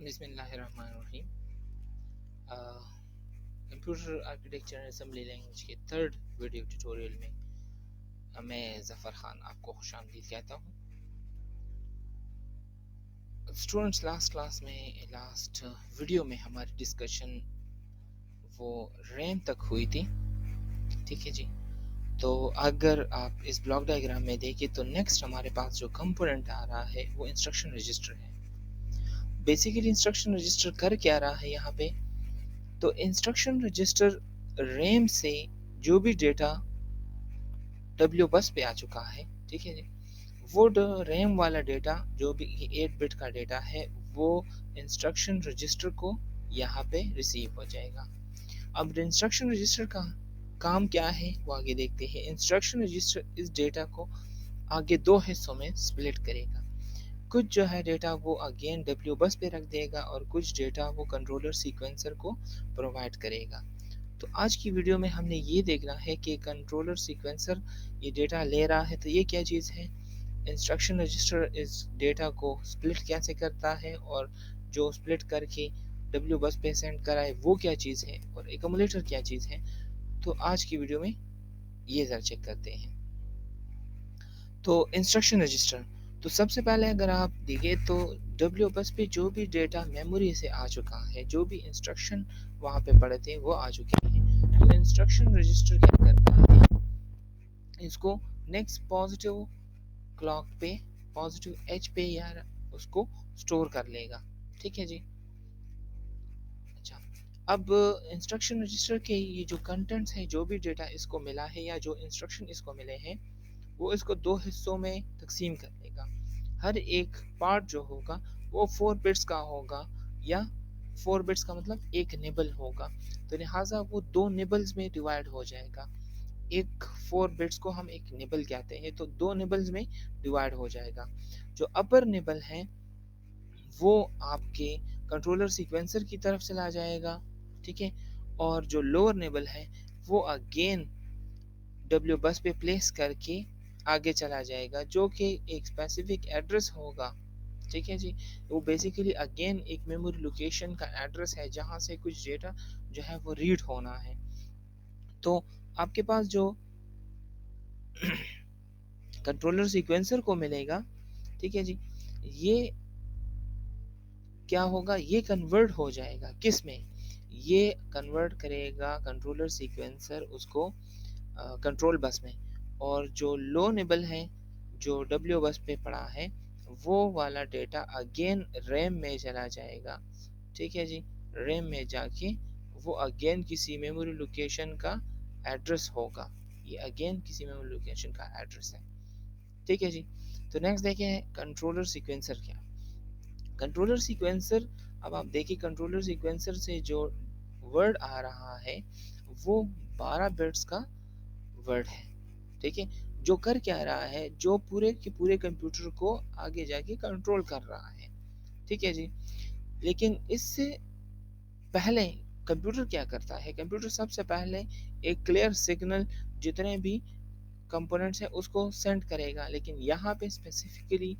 बिस्मिल्लाहिर्रहमानिर्रहीम। Computer architecture and assembly language के third video tutorial में मैं ज़फ़र खान आपको खुशामदीद कहता हूँ। स्टूडेंट्स, लास्ट वीडियो में हमारी डिस्कशन वो रैम तक हुई थी, ठीक है जी। तो अगर आप इस ब्लॉक डायग्राम में देखें तो नेक्स्ट हमारे पास जो कंपोनेंट आ रहा है वो इंस्ट्रक्शन रजिस्टर है। बेसिकली इंस्ट्रक्शन रजिस्टर कर क्या रहा है यहाँ पे, तो इंस्ट्रक्शन रजिस्टर रैम से जो भी डेटा डब्ल्यू बस पे आ चुका है, ठीक है जी, वो रैम वाला डेटा जो भी 8 बिट का डेटा है वो इंस्ट्रक्शन रजिस्टर को यहाँ पे रिसीव हो जाएगा। अब इंस्ट्रक्शन रजिस्टर का काम क्या है वो आगे देखते हैं। इंस्ट्रक्शन रजिस्टर इस डेटा को आगे दो हिस्सों में स्प्लिट करेगा। कुछ जो है डेटा वो अगेन डब्ल्यू बस पे रख देगा और कुछ डेटा वो कंट्रोलर सीक्वेंसर को प्रोवाइड करेगा। तो आज की वीडियो में हमने ये देखना है कि कंट्रोलर सीक्वेंसर ये डेटा ले रहा है तो ये क्या चीज़ है, इंस्ट्रक्शन रजिस्टर इस डेटा को स्प्लिट कैसे करता है और जो स्प्लिट करके डब्ल्यू बस पे सेंड कराए वो क्या चीज़ है और एकमुलेटर क्या चीज़ है। तो आज की वीडियो में ये ज़रा चेक करते हैं। तो इंस्ट्रक्शन रजिस्टर, तो सबसे पहले अगर आप देखें तो डब्ल्यू बस पे जो भी डेटा मेमोरी से आ चुका है, जो भी इंस्ट्रक्शन वहाँ पे पड़े थे वो आ चुके हैं। तो इंस्ट्रक्शन रजिस्टर क्या करता है, इसको नेक्स्ट पॉजिटिव क्लॉक पे, पॉजिटिव एज पे यार उसको स्टोर कर लेगा, ठीक है जी। अच्छा, अब इंस्ट्रक्शन रजिस्टर के ये जो कंटेंट्स है, जो भी डेटा इसको मिला है या जो इंस्ट्रक्शन इसको मिले हैं वो इसको दो हिस्सों में तकसीम कर देगा। हर एक पार्ट जो होगा वो 4 बिट्स का होगा, या 4 बिट्स का मतलब एक निबल होगा, तो लिहाजा वो दो निबल्स में डिवाइड हो जाएगा। एक 4 बिट्स को हम एक निबल कहते हैं, तो दो निबल्स में डिवाइड हो जाएगा। जो अपर निबल है वो आपके कंट्रोलर सीक्वेंसर की तरफ चला जाएगा, ठीक है, और जो लोअर निबल है वो अगेन डब्ल्यू बस पे प्लेस करके आगे चला जाएगा, जो कि एक स्पेसिफिक एड्रेस होगा, ठीक है जी। वो बेसिकली अगेन एक मेमोरी लोकेशन का एड्रेस है जहां से कुछ डेटा जो है वो रीड होना है। तो आपके पास जो कंट्रोलर सीक्वेंसर को मिलेगा, ठीक है जी, ये क्या होगा, ये कन्वर्ट हो जाएगा किस में, ये कन्वर्ट करेगा कंट्रोलर सीक्वेंसर उसको कंट्रोल बस में, और जो लो निबल है जो डब्ल्यू बस पे पड़ा है वो वाला डेटा अगेन रैम में चला जाएगा, ठीक है जी। रैम में जाके वो अगेन किसी मेमोरी लोकेशन का एड्रेस होगा, ये अगेन किसी मेमोरी लोकेशन का एड्रेस है, ठीक है जी। तो नेक्स्ट देखें कंट्रोलर सीक्वेंसर क्या, कंट्रोलर सीक्वेंसर, अब आप देखिए कंट्रोलर सीक्वेंसर से जो वर्ड आ रहा है वो 12 बिट्स का वर्ड है, ठीक है, जो कर क्या रहा है, जो पूरे के पूरे कंप्यूटर को आगे जाके कंट्रोल कर रहा है, ठीक है जी। लेकिन इससे पहले कंप्यूटर क्या करता है, कंप्यूटर सबसे पहले एक क्लियर सिग्नल जितने भी कंपोनेंट्स हैं उसको सेंड करेगा, लेकिन यहाँ पे स्पेसिफिकली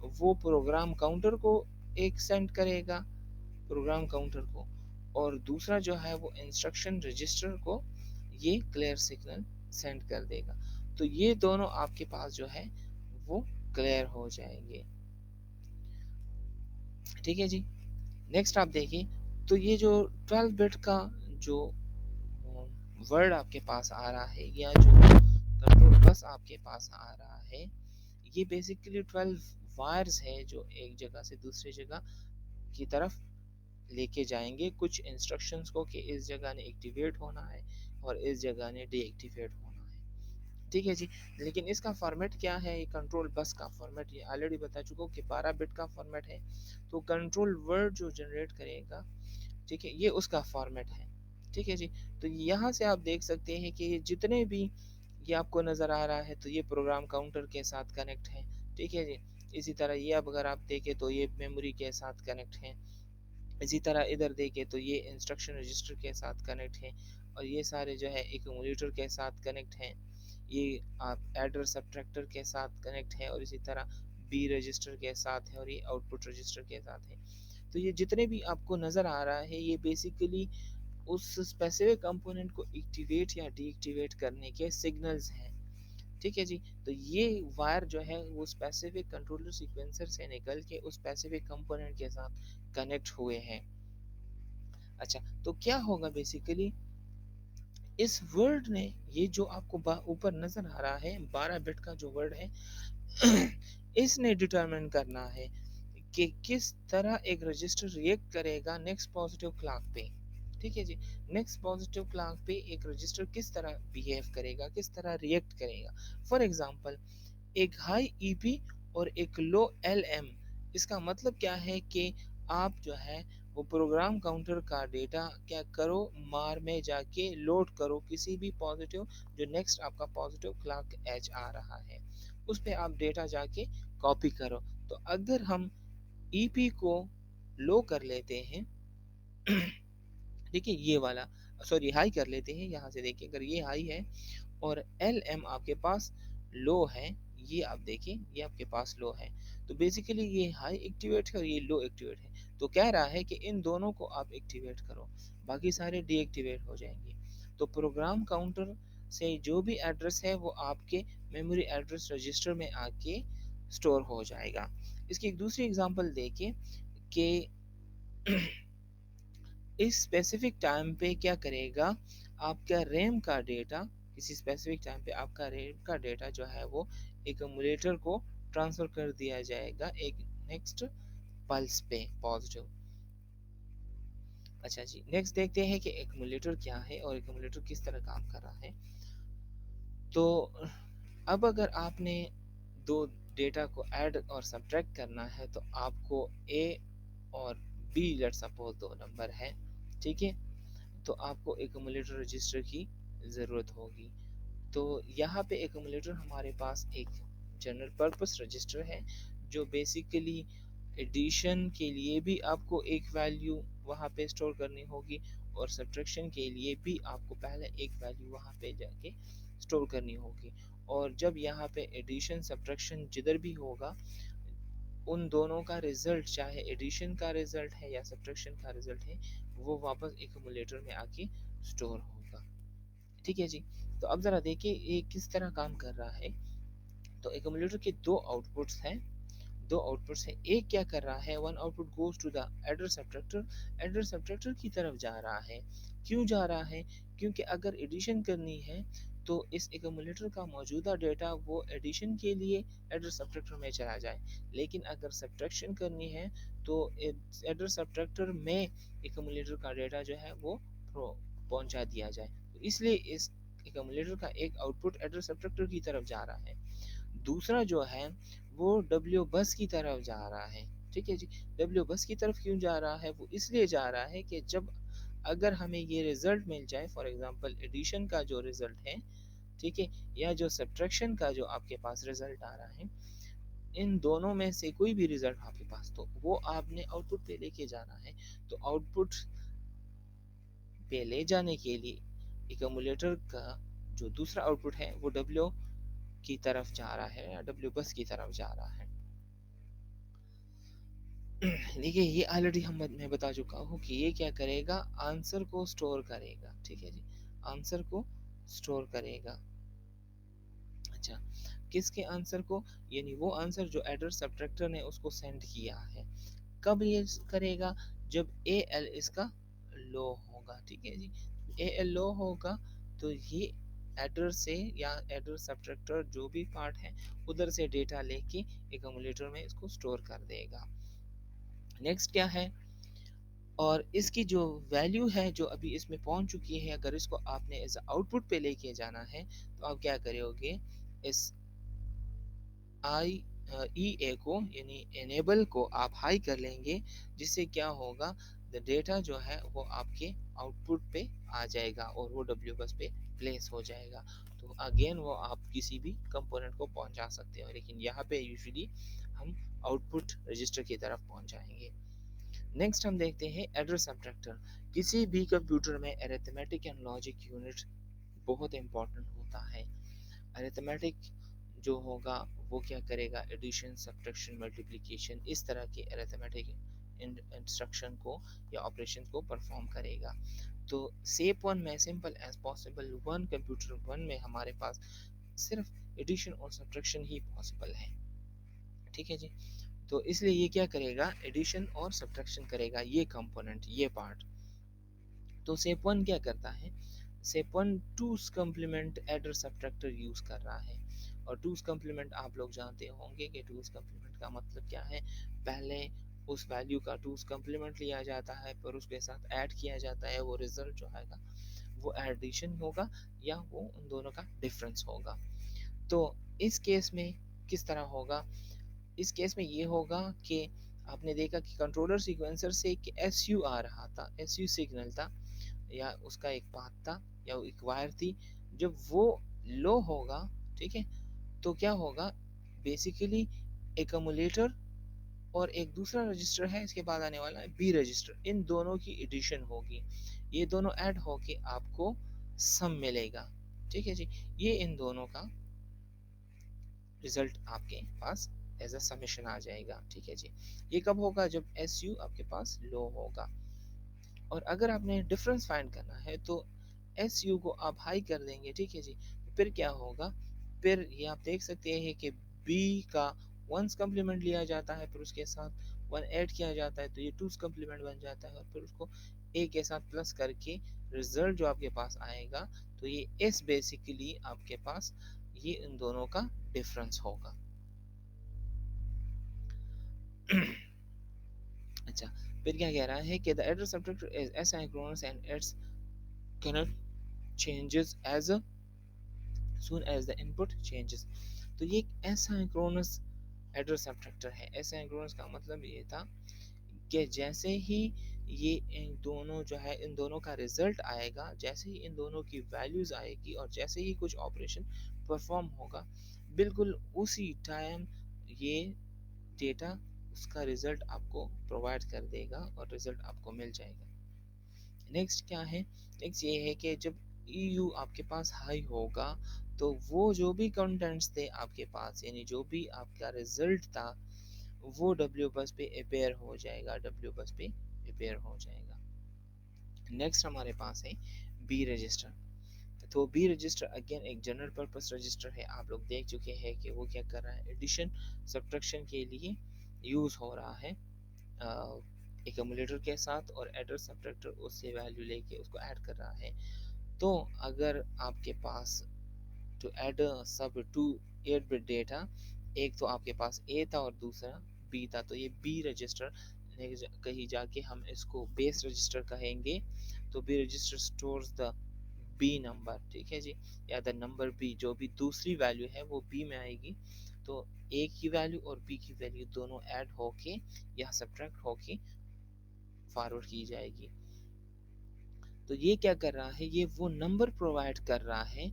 वो प्रोग्राम काउंटर को एक सेंड करेगा, प्रोग्राम काउंटर को, और दूसरा जो है वो इंस्ट्रक्शन रजिस्टर को ये क्लियर सिग्नल सेंड कर देगा। तो ये दोनों आपके पास जो है वो क्लियर हो जाएंगे, ठीक है जी। नेक्स्ट आप देखिए तो ये जो 12 बिट का जो वर्ड आपके पास आ रहा है या जो कंट्रोल बस आपके पास आ रहा है, ये बेसिकली 12 वायर्स है जो एक जगह से दूसरी जगह की तरफ लेके जाएंगे कुछ इंस्ट्रक्शंस को कि इस जगह ने एक्टिवेट होना है और इस जगह ने डीएक्टिवेट होना है, ठीक है जी। लेकिन इसका फॉर्मेट क्या है, ये कंट्रोल बस का फॉर्मेट, ये ऑलरेडी बता चुका हूँ कि 12 बिट का फॉर्मेट है। तो कंट्रोल वर्ड जो जनरेट करेगा, ठीक है, ये उसका फॉर्मेट है, ठीक है जी। तो यहाँ से आप देख सकते हैं कि जितने भी ये आपको नज़र आ रहा है तो ये प्रोग्राम काउंटर के साथ कनेक्ट है, ठीक है जी। इसी तरह ये अब अगर आप देखें तो ये मेमोरी के साथ कनेक्ट है, इसी तरह इधर देखें तो ये इंस्ट्रक्शन रजिस्टर के साथ कनेक्ट है, और ये सारे जो है एक्यूमुलेटर के साथ कनेक्ट हैं, ये आप एडर सब्ट्रैक्टर के साथ कनेक्ट है, और इसी तरह बी रजिस्टर के साथ है, और ये आउटपुट रजिस्टर के साथ है। तो ये जितने भी आपको नज़र आ रहा है ये बेसिकली उस स्पेसिफिक कंपोनेंट को एक्टिवेट या डीएक्टिवेट करने के सिग्नल्स हैं। ठीक है जी। तो ये वायर जो है वो स्पेसिफिक कंट्रोलर सीक्वेंसर से निकल के उस स्पेसिफिक कंपोनेंट के साथ कनेक्ट हुए हैं। अच्छा, तो क्या होगा बेसिकली इस वर्ड ने, ये जो आपको ऊपर नजर आ रहा है 12 बिट का जो वर्ड है इसने डिटरमिन करना है कि किस तरह एक रजिस्टर रिएक्ट करेगा नेक्स्ट पॉजिटिव क्लॉक पे। ठीक है जी। नेक्स्ट पॉजिटिव क्लॉक पे एक रजिस्टर किस तरह बिहेव करेगा, किस तरह रिएक्ट करेगा। फॉर एग्जांपल एक हाई ईपी और एक लो एलएम, इसका मतलब क्या है कि आप जो है वो प्रोग्राम काउंटर का डेटा क्या करो, मार में जाके लोड करो किसी भी पॉजिटिव, जो नेक्स्ट आपका पॉजिटिव क्लॉक एज आ रहा है उस पे आप डेटा जाके कॉपी करो। तो अगर हम ईपी को लो कर लेते हैं देखिए ये वाला, सॉरी हाई कर लेते हैं, यहाँ से देखिए अगर ये हाई है और एल एम आपके पास लो है, ये आप देखिए ये आपके पास लो है, तो बेसिकली ये हाई एक्टिवेट है और ये लो एक्टिवेट है। तो कह रहा है कि इन दोनों को आप एक्टिवेट करो, बाकी सारे डीएक्टिवेट हो जाएंगे। तो प्रोग्राम काउंटर से जो भी एड्रेस है वो आपके मेमोरी एड्रेस रजिस्टर में आके स्टोर हो जाएगा। इसकी एक दूसरी एग्जांपल देखिए कि इस स्पेसिफिक टाइम पे क्या करेगा, आपका रैम का डेटा किसी स्पेसिफिक टाइम पे आपका रैम का डेटा जो है वो एक्यूमुलेटर को ट्रांसफर कर दिया जाएगा एक नेक्स्ट पल्स पे पॉजिटिव। अच्छा जी, नेक्स्ट देखते हैं कि एक्यूमुलेटर क्या है और एक्यूमुलेटर किस तरह काम कर रहा है। तो अब अगर आपने दो डेटा को ऐड और सब्ट्रैक्ट करना है तो आपको ए और बी लेट सपोज दो नंबर है, ठीक है, तो आपको एक्यूमुलेटर रजिस्टर की ज़रूरत होगी। तो यहाँ पे एक्यूमुलेटर हमारे पास एक जनरल पर्पस रजिस्टर है जो बेसिकली एडिशन के लिए भी आपको एक वैल्यू वहाँ पे स्टोर करनी होगी और सब्ट्रैक्शन के लिए भी आपको पहले एक वैल्यू वहाँ पे जाके स्टोर करनी होगी। और जब यहाँ पे एडिशन सब्ट्रैक्शन जिधर भी होगा उन दोनों का रिजल्ट, चाहे एडिशन का रिजल्ट है या सब्ट्रैक्शन का रिजल्ट है, वो वापस एक्यूमुलेटर में आके स्टोर होगा। ठीक है जी। तो अब जरा देखिए ये किस तरह काम कर रहा है। तो एक्यूमुलेटर के दो आउटपुट्स हैं, दो आउटपुट्स है, एक क्या कर रहा है, one output goes to the adder subtractor, adder subtractor की तरफ जा रहा है। क्यों जा रहा है, क्योंकि अगर एडिशन करनी है तो इस एक्यूमुलेटर का मौजूदा डेटा वो एडिशन के लिए एडर सब्ट्रैक्टर में चला जाए, लेकिन अगर सब्ट्रैक्शन करनी है तो एडर सब्ट्रैक्टर में एक्यूमुलेटर का डेटा जो है वो पहुंचा दिया जाए। तो इसलिए इस एक्यूमुलेटर का एक आउटपुट एडर सब्ट्रैक्टर की तरफ जा रहा है, दूसरा जो है वो डब्ल्यू बस की तरफ जा रहा है। ठीक है जी। डब्ल्यू बस की तरफ क्यों जा रहा है, वो इसलिए जा रहा है कि जब अगर हमें ये रिजल्ट मिल जाए, फॉर एग्जांपल एडिशन का जो रिजल्ट है, ठीक है, या जो सब्ट्रैक्शन का जो आपके पास रिजल्ट आ रहा है, इन दोनों में से कोई भी रिजल्ट आपके पास, तो वो आपने आउटपुट पे लेके जाना है। तो आउटपुट पे ले जाने के लिए एक्यूमुलेटर का जो दूसरा आउटपुट है वो डब्ल्यू की तरफ जा रहा है या डब्ल्यू बस की तरफ जा रहा है। देखिए ये ऑलरेडी मैं बता चुका हूँ कि ये क्या करेगा, आंसर को स्टोर करेगा। ठीक है जी, आंसर को स्टोर करेगा। अच्छा, किसके आंसर को, यानी वो आंसर जो एडर सब्ट्रैक्टर ने उसको सेंड किया है। कब ये करेगा, जब ए एल इसका लो होगा। ठीक है जी, ए एल लो होगा तो ये एडर से या एडर सब्ट्रैक्टर जो भी पार्ट है उधर से डेटा लेके एक्यूमुलेटर में इसको स्टोर कर देगा। नेक्स्ट क्या है, और इसकी जो वैल्यू है जो अभी इसमें पहुंच चुकी है, अगर इसको आपने एज आउटपुट पे लेके जाना है तो आप क्या करोगे, इस आई ई ए को यानी एनेबल को आप हाई कर लेंगे, जिससे क्या होगा, द डेटा जो है वो आपके आउटपुट पे आ जाएगा और वो डब्ल्यू बस पे प्लेस हो जाएगा। तो अगेन वो आप किसी भी कंपोनेंट को पहुंचा सकते हो, लेकिन यहाँ पे यूजुअली हम आउटपुट रजिस्टर की तरफ पहुंचाएंगे। नेक्स्ट हम देखते हैं एडर सब्ट्रैक्टर। किसी भी कंप्यूटर में अरिथमेटिक एंड लॉजिक यूनिट बहुत इंपॉर्टेंट होता है। अरिथमेटिक जो होगा वो क्या करेगा, एडिशन सब्ट्रैक्शन मल्टीप्लिकेशन, इस तरह के अरिथमेटिक इंस्ट्रक्शन को या ऑपरेशन को परफॉर्म करेगा। तो सेप वन में simple as possible one computer one में हमारे पास सिर्फ एडिशन और सब्ट्रैक्शन ही पॉसिबल है। ठीक है जी। तो इसलिए ये क्या करेगा, एडिशन और सब्ट्रैक्शन करेगा, ये कंपोनेंट, ये पार्ट। तो सेप वन क्या करता है, सेप one two's complement adder subtractor use कर रहा है। और टूस कम्प्लीमेंट आप लोग जानते होंगे कि टूस कम्प्लीमेंट का मतलब क्या है। पहले उस वैल्यू का टूस कम्प्लीमेंट लिया जाता है, पर उसके साथ ऐड किया जाता है, वो रिजल्ट जो आएगा वो एडिशन होगा या वो उन दोनों का डिफरेंस होगा। तो इस केस में किस तरह होगा, इस केस में ये होगा कि आपने देखा कि कंट्रोलर सीक्वेंसर से एक एसयू आ रहा था, एसयू सिग्नल था या उसका एक पाथ था या एक वायर थी। जब वो लो होगा, ठीक है, तो क्या होगा, बेसिकली एकमुलेटर और एक दूसरा रजिस्टर है इसके बाद आने वाला है बी रजिस्टर, इन दोनों की एडिशन होगी, ये दोनों ऐड होके आपको सम मिलेगा। ठीक है जी, ये इन दोनों का रिजल्ट आपके पास एज अ समेशन आ जाएगा। ठीक है जी, ये कब होगा, जब एस यू आपके पास लो होगा। और अगर आपने डिफरेंस फाइंड करना है तो एस यू को आप हाई कर देंगे। ठीक है जी, फिर क्या होगा, फिर ये आप देख सकते हैं कि बी का वंस कम्प्लीमेंट लिया जाता है, फिर उसके साथ वन ऐड किया जाता है तो ये टूस कम्प्लीमेंट बन जाता है, और फिर उसको ए के साथ प्लस करके रिजल्ट जो आपके पास आएगा, तो ये एस बेसिकली आपके पास ये इन दोनों का डिफरेंस होगा। अच्छा, फिर क्या कह रहा है कि the adder subtractor is asynchronous and it's cannot changes as soon as the input changes। तो ये एक एसिंक्रोनस एडर सब्ट्रैक्टर है। एसिंक्रोनस का मतलब ये था कि जैसे ही ये इन दोनों जो है, इन दोनों का रिजल्ट आएगा, जैसे ही इन दोनों की वैल्यूज आएगी और जैसे ही कुछ ऑपरेशन परफॉर्म होगा, बिल्कुल उसी टाइम ये डेटा उसका रिजल्ट आपको प्रोवाइड कर देगा और रिजल्ट आपको मिल जाएगा। नेक्स्ट क्या है, नेक्स्ट ये है कि जब EU आपके पास हाई होगा तो वो जो भी कंटेंट्स थे आपके पास, यानी जो भी आपका रिजल्ट था, वो डब्ल्यू बस पे अपेयर हो जाएगा, डब्ल्यू बस पे अपेयर हो जाएगा। नेक्स्ट हमारे पास है बी रजिस्टर। तो बी रजिस्टर अगेन एक जनरल पर्पस रजिस्टर है। आप लोग देख चुके हैं कि वो क्या कर रहा है, एडिशन सब्ट्रैक्शन के लिए यूज हो रहा है एकमुलेटर के साथ, और एडर सब्ट्रैक्टर उससे वैल्यू लेके उसको ऐड कर रहा है। तो अगर आपके पास टू ऐड सब टू 8 बिट डेटा, एक तो आपके पास ए था और दूसरा बी था, तो ये बी रजिस्टर कहीं जाके हम इसको बेस रजिस्टर कहेंगे। तो B register stores the B number, ठीक है जी, या द नंबर बी, जो भी दूसरी वैल्यू है वो बी में आएगी। तो ए की वैल्यू और बी की वैल्यू दोनों ऐड होके या सब्ट्रैक्ट होके फॉरवर्ड की जाएगी। तो ये क्या कर रहा है, ये वो नंबर प्रोवाइड कर रहा है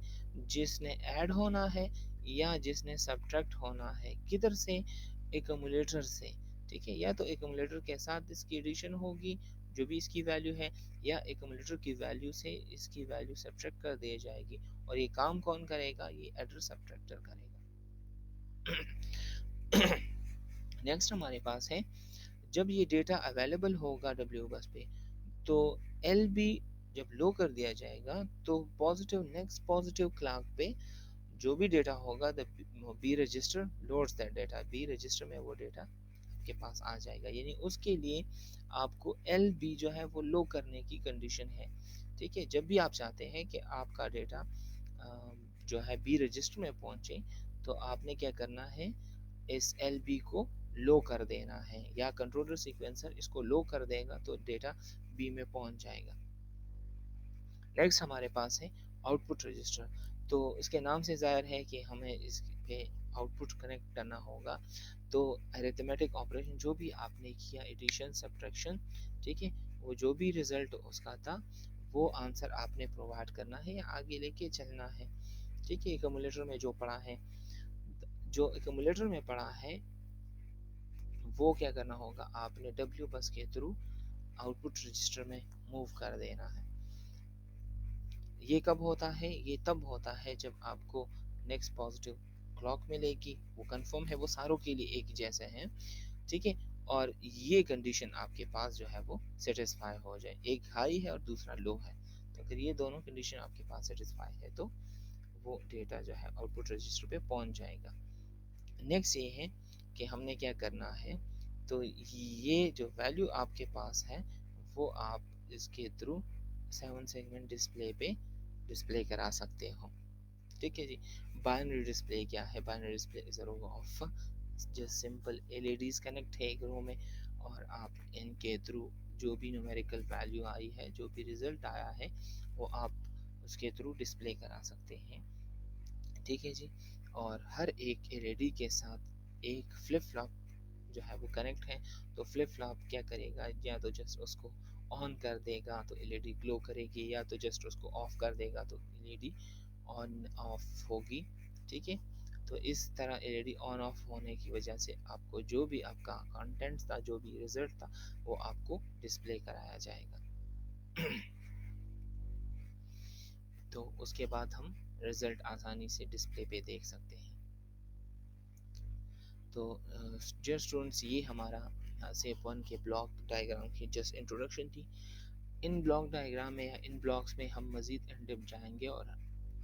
जिसने ऐड होना है या जिसने सब्ट्रैक्ट होना है, किधर से, एकमुलेटर से। ठीक है, या तो एकमुलेटर के साथ इसकी एडिशन होगी जो भी इसकी वैल्यू है, या एकमुलेटर की वैल्यू से इसकी वैल्यू सब्ट्रैक्ट कर दी जाएगी। और ये काम कौन करेगा, ये एडर सब्ट्रैक्टर करेगा। नेक्स्ट हमारे पास है, जब ये डेटा अवेलेबल होगा डब्ल्यू बस पे, तो एल बी जब लो कर दिया जाएगा तो पॉजिटिव, नेक्स्ट पॉजिटिव क्लॉक पे जो भी डेटा होगा the B register loads that data, B register में वो डेटा के पास आ जाएगा। यानी उसके लिए आपको एल बी जो है वो लो करने की कंडीशन है। ठीक है, जब भी आप चाहते हैं कि आपका डेटा जो है बी रजिस्टर में पहुंचे, तो आपने क्या करना है, इस एल बी को लो कर देना है, या कंट्रोलर सीक्वेंसर इसको लो कर देगा तो डेटा बी में पहुंच जाएगा। नेक्स्ट हमारे पास है आउटपुट रजिस्टर। तो इसके नाम से जाहिर है कि हमें इस पे आउटपुट कनेक्ट करना होगा। तो अरिथमेटिक ऑपरेशन जो भी आपने किया, एडिशन सब्ट्रैक्शन, ठीक है, वो जो भी रिजल्ट उसका था वो आंसर आपने प्रोवाइड करना है या आगे लेके चलना है। ठीक है, एकमुलेटर में जो पड़ा है, जो एकमुलेटर में पड़ा है वो क्या करना होगा, आपने डब्ल्यू बस के थ्रू आउटपुट रजिस्टर में मूव कर देना है। ये कब होता है, ये तब होता है जब आपको नेक्स्ट पॉजिटिव क्लॉक मिलेगी, वो कंफर्म है, वो सारों के लिए एक जैसे हैं। ठीक है, और ये कंडीशन आपके पास जो है वो सेटिस्फाई हो जाए, एक हाई है और दूसरा लो है, तो अगर ये दोनों कंडीशन आपके पास सेटिस्फाई है तो वो डेटा जो है आउटपुट रजिस्टर पे पहुंच जाएगा। नेक्स्ट ये है कि हमने क्या करना है, तो ये जो वैल्यू आपके पास है वो आप इसके थ्रू 7 सेगमेंट डिस्प्ले पे डिस्प्ले करा सकते हो। ठीक है जी। बाइनरी डिस्प्ले क्या है? Binary display is a row of just simple LEDs connect है एक रो में, और आप इनके थ्रू जो भी न्यूमेरिकल वैल्यू आई है, जो भी रिजल्ट आया है, वो आप उसके थ्रू डिस्प्ले करा सकते हैं। ठीक है जी। और हर एक एलईडी के साथ एक फ्लिप फ्लॉप जो है वो कनेक्ट है, तो फ्लिप फ्लॉप क्या करेगा, या तो जस्ट उसको ऑन कर देगा तो एलईडी ग्लो करेगी, या तो जस्ट उसको ऑफ कर देगा तो एलईडी ऑन ऑफ होगी। ठीक है। तो इस तरह एलईडी ऑन ऑफ होने की वजह से आपको जो भी आपका कंटेंट था, जो भी रिजल्ट था, वो आपको डिस्प्ले कराया जाएगा। तो उसके बाद हम रिजल्ट आसानी से डिस्प्ले पे देख सकते हैं। तो डियर स्टूडेंट्स, ये हमारा सेप 1 के ब्लॉक डायग्राम की जस्ट इंट्रोडक्शन थी। इन ब्लॉक डायग्राम में या इन ब्लॉक्स में हम मज़ीद इन डेप्थ जाएंगे और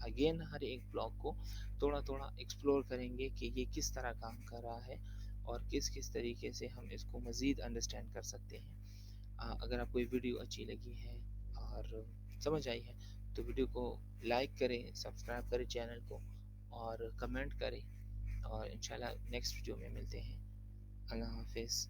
अगेन हर एक ब्लॉक को थोड़ा थोड़ा एक्सप्लोर करेंगे कि ये किस तरह काम कर रहा है और किस किस तरीके से हम इसको मज़ीद अंडरस्टैंड कर सकते हैं। अगर आपको ये वीडियो अच्छी लगी है और समझ आई है तो वीडियो को लाइक करें, सब्सक्राइब करें चैनल को, और कमेंट करें, और इंशाल्लाह नेक्स्ट वीडियो में मिलते हैं। अल्लाह हाफिज़।